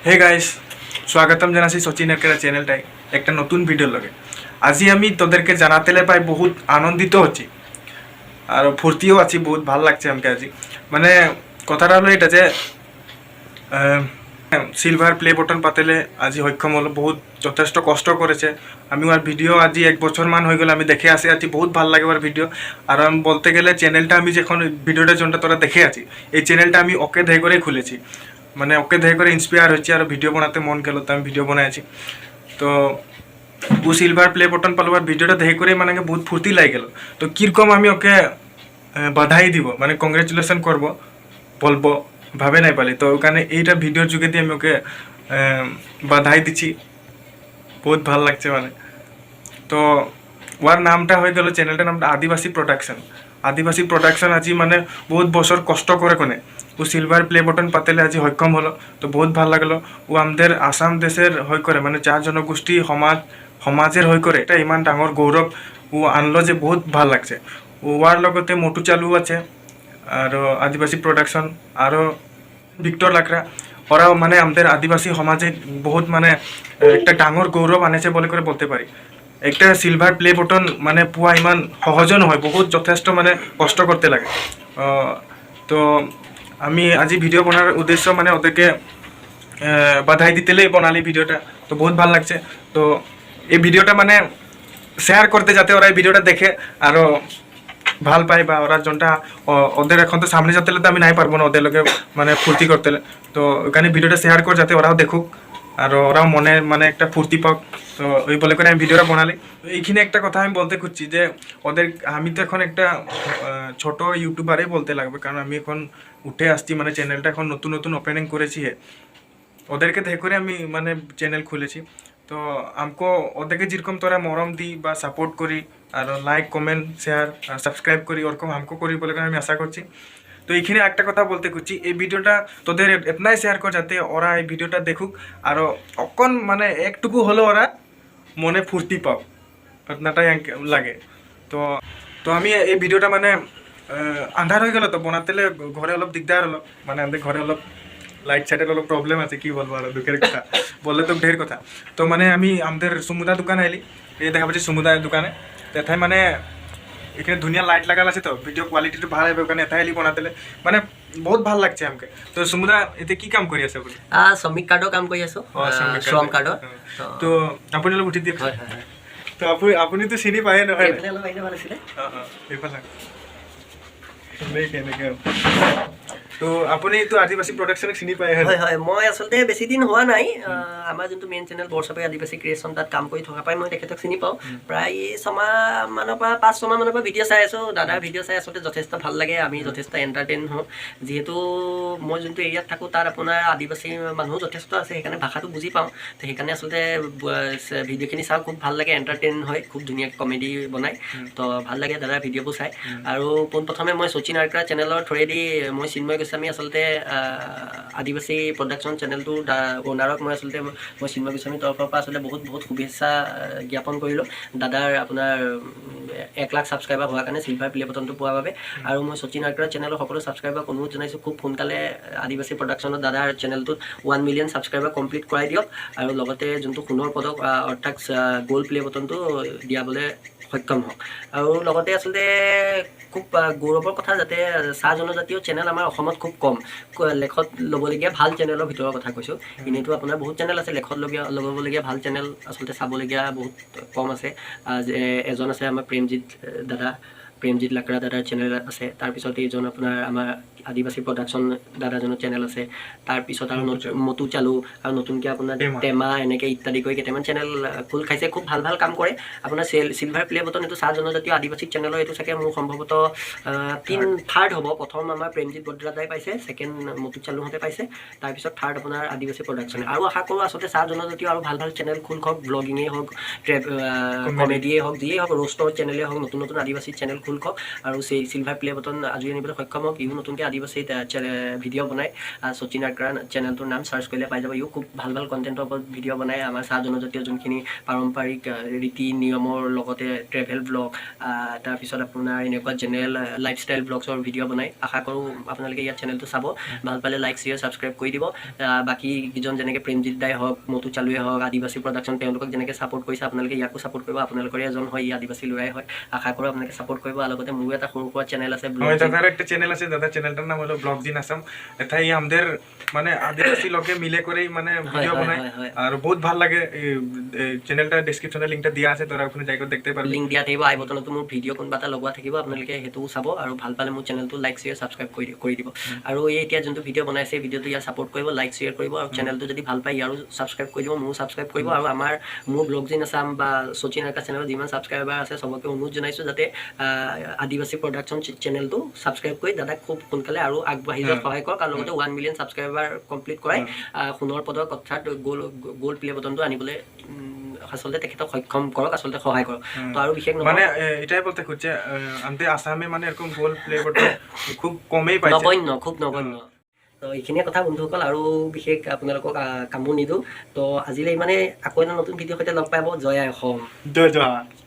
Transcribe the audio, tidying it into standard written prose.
Hey guys, স্বাগতম জানাচ্ছি সচিন এরকেরা চ্যানেলটায় একটা নতুন ভিডিওর লগে। আজি আমি তোদেরকে জানাতে পাই বহুত আনন্দিত হচ্ছি আর ফুর্তিও আছি, বহুত ভাল লাগছে আমাকে আজি। মানে কথাটা হলো এটা যে সিলভার প্লে বটন পাতেলে আজি সক্ষম হলো, বহুত যথেষ্ট কষ্ট করেছে। আমি ওর ভিডিও আজি 1 বছর মান হয়ে গেল আমি দেখে আসি আছি, বহুত ভাল লাগে ওর ভিডিও। আর আমি বলতে গেলে চ্যানেলটা আমি যখন ভিডিওটা যোনটা তোরা দেখে আছি, এই চ্যানেলটা আমি ওকে ধরে করে খুলেছি। মানে ওকে দেখে করে ইন্সপায়ার হচ্ছে আর ভিডিও বানাতে মন গেল, তো আমি ভিডিও বানাইছি। তো ও সিলভার প্লে বটন পালো আর ভিডিওটা দেখে করে মানে বহুত ফুর্তি লাগে গেল। তো কীরকম আমি ওকে বাধাই দিব, মানে কংগ্রেচুলেশন করব, বলবো, ভাবে নাই পালি। তো ওখানে এইটা ভিডিওর যুগে দিয়ে আমি ওকে বাধাই দিচ্ছি, বহুত ভাল লাগছে মানে। তো ওর নামটা হয়ে গেল, চ্যানেলটার নামটা আদিবাসী প্রোডাকশন। আদিবাসী প্রোডাকশন আজি মানে বহুত বছর কষ্ট করে কোনে ও সিলভার প্লে বটন পাতেলে আজি সক্ষম হলো। তো বহুত ভাল লাগলো। ও আমাদের আসাম দেশের হয়ে করে মানে চার জনগোষ্ঠী সমাজের হয়ে করে এটা ইমান ডাঙর গৌরব ও আনলো যে বহুত ভাল লাগছে। ওয়ার লগতে মোটু চালু আছে আর আদিবাসী প্রোডাকশন আরও ভিক্টর লাকড়া, ওরাও মানে আমাদের আদিবাসী সমাজে বহুত মানে একটা ডাঙর গৌরব আনেছে বলে করে বলতে পারি। একটা সিলভার প্লে বটন মানে পোৱা ইমান সহজও নহয়, বহুত যথেষ্ট মানে কষ্ট করতে লাগে। তো আমি আজি ভিডিও বনার উদ্দেশ্য মানে ওদেরকে বাধাই দিতেলেই বনালি ভিডিওটা। তো বহুত ভাল লাগছে। তো এই ভিডিওটা মানে শেয়ার করতে যাতে ওরা এই ভিডিওটা দেখে আরও ভাল পায়, বা ওরা যোনটা ওদের এখন তো সামনে যেতে তো আমি নাই পারবো না ওদের লোকে মানে ফুর্তি করতে। তো ওখানে ভিডিওটা শেয়ার কর যাতে ওরাও দেখুক আর ওরাও মনে মানে একটা ফুর্তি পাক। তো ওই বলে করে আমি ভিডিওটা বানালি। তো এইখানে একটা কথা আমি বলতে খুঁজছি যে ওদের, আমি তো এখন একটা ছোট ইউটিউবারই বলতে লাগবে, কারণ আমি এখন উঠে আসছি, মানে চ্যানেলটা এখন নতুন নতুন ওপেনিং করেছি। ওদেরকে দেখে করে আমি মানে চ্যানেল খুলেছি। তো আমকো ওদেরকে যেরকম তোরা মরম দিই বা সাপোর্ট করি আর লাইক কমেন্ট শেয়ার আর সাবস্ক্রাইব করি, ওরকম আমকো করি বলে আমি আশা করছি। তো এইখানে একটা কথা বলতে খুঁজছি, এই ভিডিওটা তোদের এতনাই শেয়ার কর যাতে ওরা এই ভিডিওটা দেখুক আর অকন মানে একটুকু হলেও ওরা মনে ফুর্তি পাও, আপনারটাই লাগে। তো তো আমি এই ভিডিওটা মানে আন্ধার হয়ে গেল তো বানাতেলে ঘরে অলপ দিগদার হলো, মানে আমাদের ঘরে অলপ লাইট সাইটের অলপ প্রবলেম আছে, কি বলবো আর দুঃখের কথা বললে তো ঢের কথা। তো মানে আমি আমাদের সুমুদা দোকানে এলি, এই দেখা পাচ্ছি সুমুদার দোকানে এথায় মানে এখানে ধুনিয়া লাইট লাগাল আছে, তো ভিডিও কোয়ালিটিটা ভালো হবে ওখানে এথায় এলি বানাতেলে মানে বহুত ভাল লাগছে আমাকে। তো সুমুদা এতে কি কাম কৰি আছে আপুনি? শ্ৰমিক কাৰ্ডৰ কাম কৰি আছো, শ্ৰম কাৰ্ডৰ। তো আপুনি অলপ উঠি দিয়ক। তো আপুনিতো চিনি পায়ে নহয়? এইফালে এনেকে। তো আপুনি তো আদিবাসী প্ৰডাকশ্যনক চিনি পায়? হয় হয়, মই আচলতে বেছি দিন হোৱা নাই। আমাৰ যোনটো মেইন চেনেল বৰচাপাৰী আদিবাসী ক্ৰিয়েশ্যন, তাত কাম কৰি থকা পাই মই তেখেতক চিনি পাওঁ। প্ৰায় 6 মাহমানৰ পৰা 5-6 মাহমানৰ পৰা ভিডিঅ' চাই আছোঁ। দাদাৰ ভিডিঅ' চাই আচলতে যথেষ্ট ভাল লাগে, আমি যথেষ্ট এণ্টাৰটেইন হওঁ। যিহেতু মই যোনটো এৰিয়াত থাকোঁ তাত আপোনাৰ আদিবাসী মানুহ যথেষ্ট আছে, সেইকাৰণে ভাষাটো বুজি পাওঁ। তো সেইকাৰণে আচলতে ভিডিঅ'খিনি চাওঁ, খুব ভাল লাগে, এণ্টাৰটেইন হয়, খুব ধুনীয়াকৈ কমেডি বনায়। তো ভাল লাগে দাদাৰ ভিডিঅ'বোৰ চাই। আৰু পোনপ্ৰথমে মই শচীন আৰ্কাৰ চেনেলৰ থ্ৰুৱেদি মই চিন্ময় গোস্বামী আচলতে আদিবাসী প্ৰডাকশ্যন চেনেলটোৰ অ'নাৰক মই চিন্ময় গোস্বামীৰ তৰফৰ পৰা আচলতে বহুত বহুত শুভেচ্ছা জ্ঞাপন কৰিলোঁ দাদাৰ আপোনাৰ 1 লাখ ছাবস্ক্ৰাইবাৰ হোৱাৰ কাৰণে, চিলভাৰ প্লে বটনটো পোৱাৰ বাবে। আৰু মই শচীন আৰ্কাৰ চেনেলৰ সকলো ছাবস্ক্ৰাইবাৰক অনুৰোধ জনাইছোঁ, খুব সোনকালে আদিবাসী প্ৰডাকশ্যনত দাদাৰ চেনেলটোত 1 মিলিয়ন ছাবস্ক্ৰাইবাৰ কমপ্লিট কৰাই দিয়ক, আৰু লগতে যোনটো সোণৰ পদক অৰ্থাৎ গ'ল্ড প্লে বটনটো দিয়াবলৈ সক্ষম হওক। আৰু লগতে আচলতে খুব গৌৰৱৰ কথা যাতে চাহ জনজাতীয় চেনেল আমাৰ অসমত খুব কম, লেখত ল'বলগীয়া ভাল চেনেলৰ ভিতৰৰ কথা কৈছোঁ। এনেইতো আপোনাৰ বহুত চেনেল আছে, লেখত ল'বলগীয়া ভাল চেনেল আচলতে চাবলগীয়া বহুত কম আছে। এজন আছে আমাৰ প্ৰেমজিৎ লাকৰা দাদাৰ চেনেল আছে। তাৰপিছত এইজন আপোনাৰ আমাৰ আদিবাসী প্ৰডাকশ্যন দাদাজনৰ চেনেল আছে। তাৰপিছত আৰু মটু চালু, আৰু নতুনকৈ আপোনাৰ টেমা, এনেকৈ ইত্যাদি কৰি কেইটামান চেনেল খোল খাইছে, খুব ভাল ভাল কাম কৰে। আপোনাৰ চিলভাৰ প্লে বটন এইটো চাহ জনজাতীয় আদিবাসী চেনেলৰ এইটো চাগে মোৰ সম্ভৱতঃ থাৰ্ড হ'ব। প্ৰথম আমাৰ প্ৰেমজিৎ বদ্ৰাদাই পাইছে, ছেকেণ্ড মটু চালুহঁতে পাইছে, তাৰপিছত থাৰ্ড আপোনাৰ আদিবাসী প্ৰডাকশ্যনে। আৰু আশা কৰোঁ আচলতে চাহ জনজাতীয় আৰু ভাল ভাল চেনেল খোল খাওক, ব্লগিঙেই হওক, কমেডিয়েই হওক, যিয়েই হওক, ৰোষ্টৰ চেনেলেই হওক, নতুন নতুন আদিবাসী চেনেল খোল খাওক, আৰু চিলভাৰ প্লে বটন আজৰি আনিবলৈ সক্ষম হওক। ইও নতুনকৈ আদিবাসী ভিডিঅ' বনায় শচীন আগ্ৰা চেনেলটোৰ নাম চাৰ্চ কৰিলে পাই যাব ইও খুব ভাল ভাল কণ্টেণ্টৰ ওপৰত ভিডিঅ' বনায় আমাৰ চাহ জনজাতীয় যোনখিনি পাৰম্পৰিক ৰীতি নিয়মৰ লগতে ট্ৰেভেল ব্লগ তাৰপিছত আপোনাৰ এনেকুৱা জেনেৰেল লাইফষ্টাইল ব্লগছৰ ভিডিঅ' বনায় আশা কৰোঁ আপোনালোকে ইয়াত চেনেলটো চাব ভাল পালে লাইক শ্বেয়াৰ ছাবস্ক্ৰাইব কৰি দিব বাকী কিজন যেনেকৈ প্ৰেমজিৎ দাই হওক মটু চালুৱে হওক আদিবাসী প্ৰডাকশ্যন তেওঁলোকক যেনেকৈ ছাপোৰ্ট কৰিছে আপোনালোকে ইয়াকো ছাপোৰ্ট কৰিব আপোনালোকৰে এজন হয় ই আদিবাসী ল'ৰাই হয় আশা কৰোঁ আপোনালোকে ছাপোৰ্ট কৰিব আৰু লগতে মোৰো এটা সৰু সুৰা চেনেল আছে হয় দাদার একটা চ্যানেল আছে দাদার চ্যানেলটার নাম হলো ব্লগ জিন আসাম এটাই আমাদের মানে আদিবাসী লোকে মিলে করেই মানে ভিডিও বানায় আর বহুত ভাল লাগে চ্যানেলটা ডেসক্রিপশনে লিংকটা দিয়া আছে তোরা ওখানে যাই করে দেখতে পারবি লিংক দিয়া থাকিব আই বটনতো মোৰ ভিডিঅ' কোনোবা এটা লগোৱা থাকিব আপোনালোকে সেইটো চাব আৰু ভাল পালে মোৰ চেনেলটো লাইক শ্বেয়াৰ ছাবস্ক্ৰাইব কৰি দিব আৰু এই এতিয়া যোনটো ভিডিঅ' বনাইছে ভিডিঅ'টো ইয়াৰ ছাপোৰ্ট কৰিব লাইক শ্বেয়াৰ কৰিব আৰু চেনেলটো যদি ভাল পায় ইয়াৰো ছাবস্ক্ৰাইব কৰি দিব মোৰো ছাবস্ক্ৰাইব কৰিব আৰু মোৰ ব্লগ জিন আসাম বা শচীন আগ্ৰা চেনেলত যিমান ছাবস্ক্ৰাইবাৰ আছে চবকে অনুৰোধ জনাইছোঁ যাতে আদিবাসী প্ৰডাকশ্যন চেনেলটো ছাবস্ক্ৰাইব কৰি দাদাক খুব সোনকালে আৰু আগবাঢ়ি যোৱাত সহায় কৰক আৰু লগতে 1 মিলিয়ন ছাবস্ক্ৰাইবাৰ কমপ্লিট কৰাই সোণৰ পদক অৰ্থাৎ গোল্ড প্লে বটনটো আনিবলৈ আসলে তেখেতক সক্ষম কৰক আসলে সহায় কৰক তো আৰু বিশেষ মানে এটাই বলতে খুঁজছে আমাদের আসামে মানে এরকম গোল্ড প্লে বটন খুব কমেই পাইছে খুব নগণ্য তো এইখিনিয়ে কথা বন্ধুসকল আৰু বিশেষ আপোনালোকক কামো নিদিওঁ তো আজিলৈ মানে আকৌ এটা নতুন ভিডিঅ' সৈতে লগ পাব জয় আই অসম জয় জয়